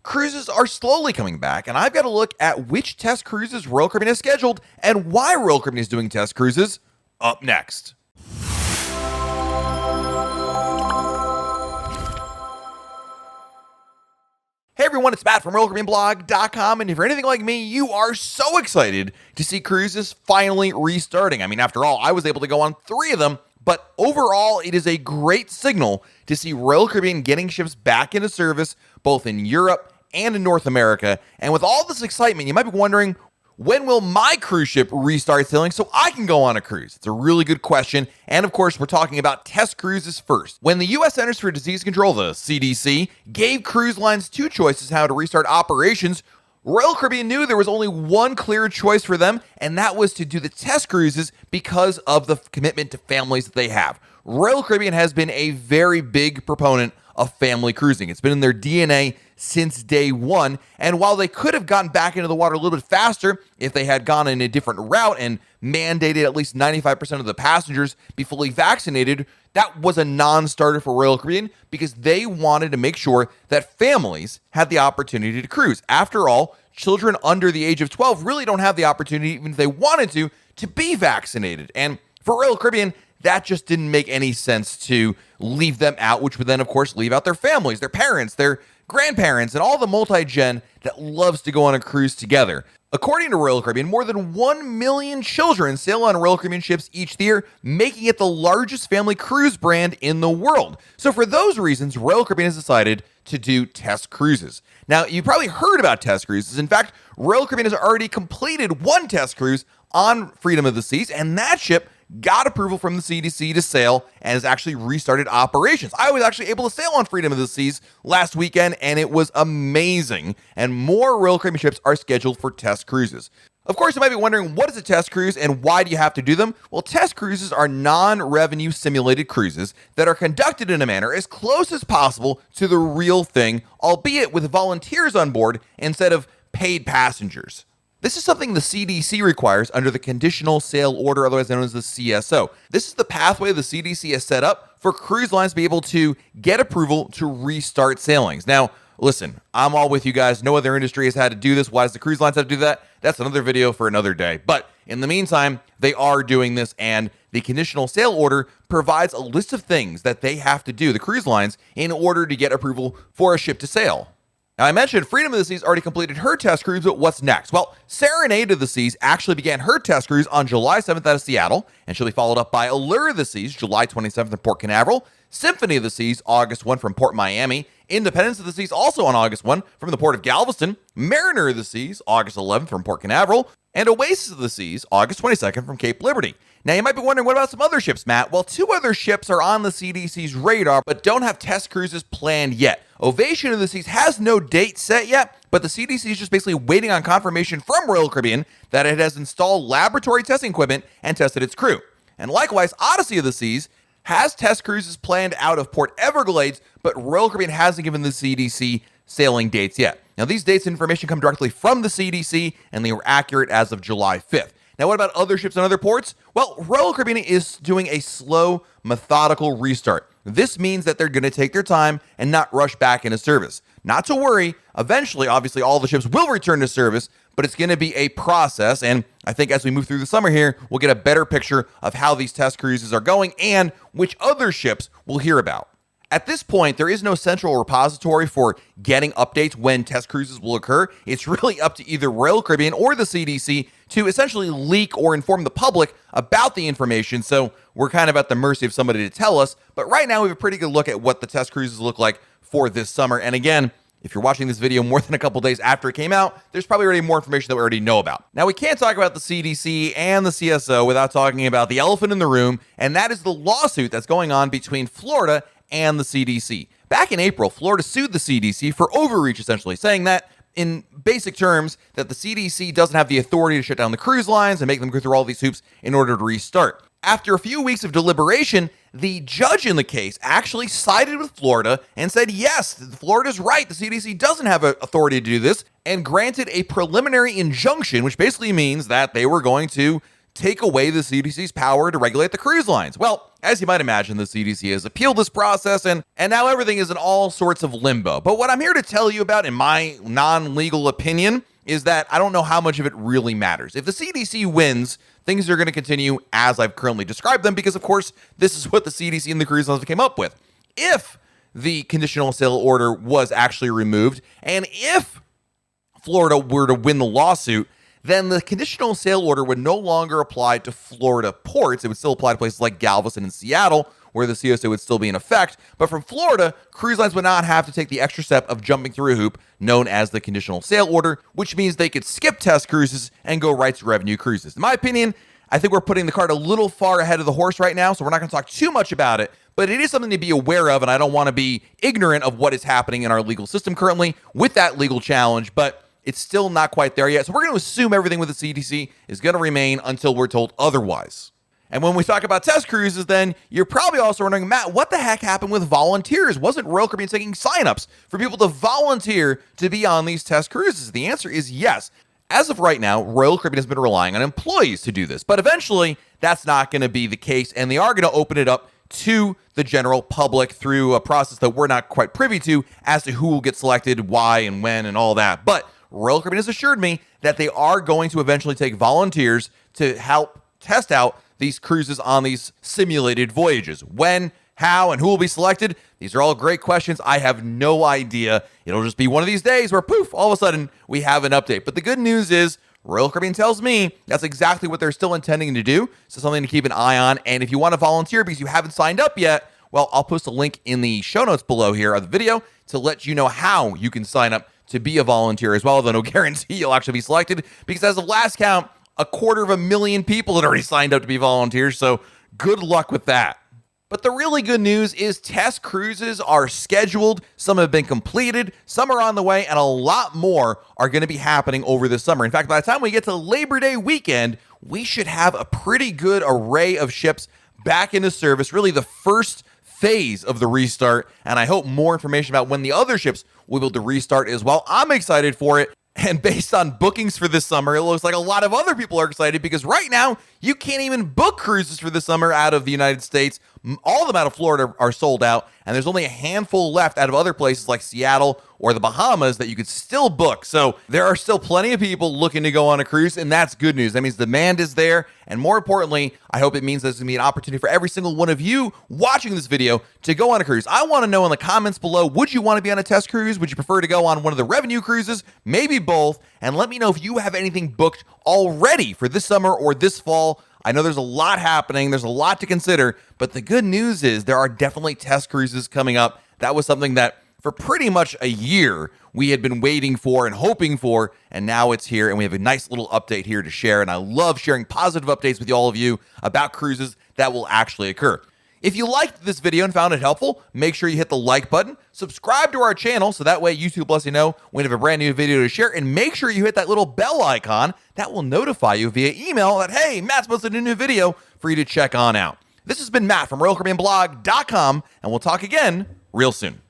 cruises are slowly coming back, and I've got to look at which test cruises Royal Caribbean has scheduled and why Royal Caribbean is doing test cruises up next. Hey everyone, it's Matt from RoyalCaribbeanBlog.com, and if you're anything like me, you are so excited to see cruises finally restarting. I mean, after all, I was able to go on 3 of them, but overall, it is a great signal to see Royal Caribbean getting ships back into service, both in Europe and in North America. And with all this excitement, you might be wondering, when will my cruise ship restart sailing so I can go on a cruise? It's a really good question. And of course, we're talking about test cruises first. When the U.S. Centers for Disease Control, the CDC, gave cruise lines 2 choices how to restart operations, Royal Caribbean knew there was only one clear choice for them, and that was to do the test cruises because of the commitment to families that they have. Royal Caribbean has been a very big proponent of family cruising. It's been in their DNA since day one, and while they could have gotten back into the water a little bit faster if they had gone in a different route and mandated at least 95% of the passengers be fully vaccinated, that was a non-starter for Royal Caribbean because they wanted to make sure that families had the opportunity to cruise. After all, children under the age of 12 really don't have the opportunity, even if they wanted to be vaccinated. And for Royal Caribbean, that just didn't make any sense to leave them out, which would then, of course, leave out their families, their parents, their grandparents, and all the multi-gen that loves to go on a cruise together. According to Royal Caribbean, more than 1 million children sail on Royal Caribbean ships each year, making it the largest family cruise brand in the world. So for those reasons, Royal Caribbean has decided to do test cruises. Now, you probably heard about test cruises. In fact, Royal Caribbean has already completed 1 test cruise on Freedom of the Seas, and that ship got approval from the CDC to sail and has actually restarted operations. I was actually able to sail on Freedom of the Seas last weekend, and it was amazing. And more Royal Caribbean ships are scheduled for test cruises. Of course, you might be wondering, what is a test cruise and why do you have to do them? Well, test cruises are non-revenue simulated cruises that are conducted in a manner as close as possible to the real thing, albeit with volunteers on board instead of paid passengers. This is something the CDC requires under the Conditional Sail Order, otherwise known as the CSO. This is the pathway the CDC has set up for cruise lines to be able to get approval to restart sailings. Now, listen, I'm all with you guys. No other industry has had to do this. Why does the cruise lines have to do that? That's another video for another day. But in the meantime, they are doing this, and the Conditional Sail Order provides a list of things that they have to do, the cruise lines, in order to get approval for a ship to sail. Now, I mentioned Freedom of the Seas already completed her test cruise, but what's next? Well, Serenade of the Seas actually began her test cruise on July 7th out of Seattle, and she'll be followed up by Allure of the Seas, July 27th in Port Canaveral, Symphony of the Seas, August 1 from Port Miami, Independence of the Seas also on August 1 from the Port of Galveston, Mariner of the Seas, August 11th from Port Canaveral, and Oasis of the Seas, August 22nd from Cape Liberty. Now, you might be wondering, what about some other ships, Matt? Well, 2 other ships are on the CDC's radar, but don't have test cruises planned yet. Ovation of the Seas has no date set yet, but the CDC is just basically waiting on confirmation from Royal Caribbean that it has installed laboratory testing equipment and tested its crew. And likewise, Odyssey of the Seas has test cruises planned out of Port Everglades, but Royal Caribbean hasn't given the CDC sailing dates yet. Now, these dates and information come directly from the CDC, and they were accurate as of July 5th. Now, what about other ships and other ports? Well, Royal Caribbean is doing a slow, methodical restart. This means that they're going to take their time and not rush back into service. Not to worry, eventually, obviously, all the ships will return to service, but it's going to be a process, and I think as we move through the summer here, we'll get a better picture of how these test cruises are going and which other ships we'll hear about. At this point, there is no central repository for getting updates when test cruises will occur. It's really up to either Royal Caribbean or the CDC to essentially leak or inform the public about the information, so we're kind of at the mercy of somebody to tell us. But right now, we have a pretty good look at what the test cruises look like for this summer. And again, if you're watching this video more than a couple days after it came out, there's probably already more information that we already know about. Now, we can't talk about the CDC and the CSO without talking about the elephant in the room, and that is the lawsuit that's going on between Florida and the CDC. Back in April, Florida sued the CDC for overreach, essentially, saying that, in basic terms, that the CDC doesn't have the authority to shut down the cruise lines and make them go through all these hoops in order to restart. After a few weeks of deliberation, the judge in the case actually sided with Florida and said, yes, Florida's right, the CDC doesn't have authority to do this, and granted a preliminary injunction, which basically means that they were going to take away the CDC's power to regulate the cruise lines. Well, as you might imagine, the CDC has appealed this process, and now everything is in all sorts of limbo. But what I'm here to tell you about, in my non-legal opinion, is that I don't know how much of it really matters. If the CDC wins, things are going to continue as I've currently described them, because, of course, this is what the CDC and the cruise lines came up with. If the conditional sail order was actually removed, and if Florida were to win the lawsuit, then the conditional sail order would no longer apply to Florida ports. It would still apply to places like Galveston and Seattle, where the CSA would still be in effect. But from Florida, cruise lines would not have to take the extra step of jumping through a hoop known as the conditional sail order, which means they could skip test cruises and go right to revenue cruises. In my opinion, I think we're putting the cart a little far ahead of the horse right now, so we're not going to talk too much about it, but it is something to be aware of, and I don't want to be ignorant of what is happening in our legal system currently with that legal challenge, but it's still not quite there yet. So we're going to assume everything with the CDC is going to remain until we're told otherwise. And when we talk about test cruises, then you're probably also wondering, Matt, what the heck happened with volunteers? Wasn't Royal Caribbean taking signups for people to volunteer to be on these test cruises? The answer is yes. As of right now, Royal Caribbean has been relying on employees to do this, but eventually that's not going to be the case, and they are going to open it up to the general public through a process that we're not quite privy to as to who will get selected, why, and when, and all that. But Royal Caribbean has assured me that they are going to eventually take volunteers to help test out these cruises on these simulated voyages. When, how, and who will be selected? These are all great questions. I have no idea. It'll just be one of these days where, poof, all of a sudden we have an update. But the good news is Royal Caribbean tells me that's exactly what they're still intending to do. So something to keep an eye on. And if you want to volunteer because you haven't signed up yet, well, I'll post a link in the show notes below here of the video to let you know how you can sign up to be a volunteer as well, though no guarantee you'll actually be selected, because as of last count, 250,000 people had already signed up to be volunteers, so good luck with that. But the really good news is test cruises are scheduled, some have been completed, some are on the way, and a lot more are going to be happening over the summer. In fact, by the time we get to Labor Day weekend, we should have a pretty good array of ships back into service, really the first phase of the restart, and I hope more information about when the other ships will be able to restart as well. I'm excited for it, and based on bookings for this summer, it looks like a lot of other people are excited, because right now you can't even book cruises for the summer out of the United States. All of them out of Florida are sold out, and there's only a handful left out of other places like Seattle or the Bahamas that you could still book. So there are still plenty of people looking to go on a cruise, and that's good news. That means demand is there, and more importantly, I hope it means there's going to be an opportunity for every single one of you watching this video to go on a cruise. I want to know in the comments below, would you want to be on a test cruise? Would you prefer to go on one of the revenue cruises? Maybe both. And let me know if you have anything booked already for this summer or this fall. I know there's a lot happening. There's a lot to consider, but the good news is there are definitely test cruises coming up. That was something that for pretty much a year we had been waiting for and hoping for, and now it's here, and we have a nice little update here to share, and I love sharing positive updates with all of you about cruises that will actually occur. If you liked this video and found it helpful, make sure you hit the like button, subscribe to our channel so that way YouTube lets you know when we have a brand new video to share, and make sure you hit that little bell icon that will notify you via email that, hey, Matt's posted a new video for you to check on out. This has been Matt from RoyalCaribbeanBlog.com, and we'll talk again real soon.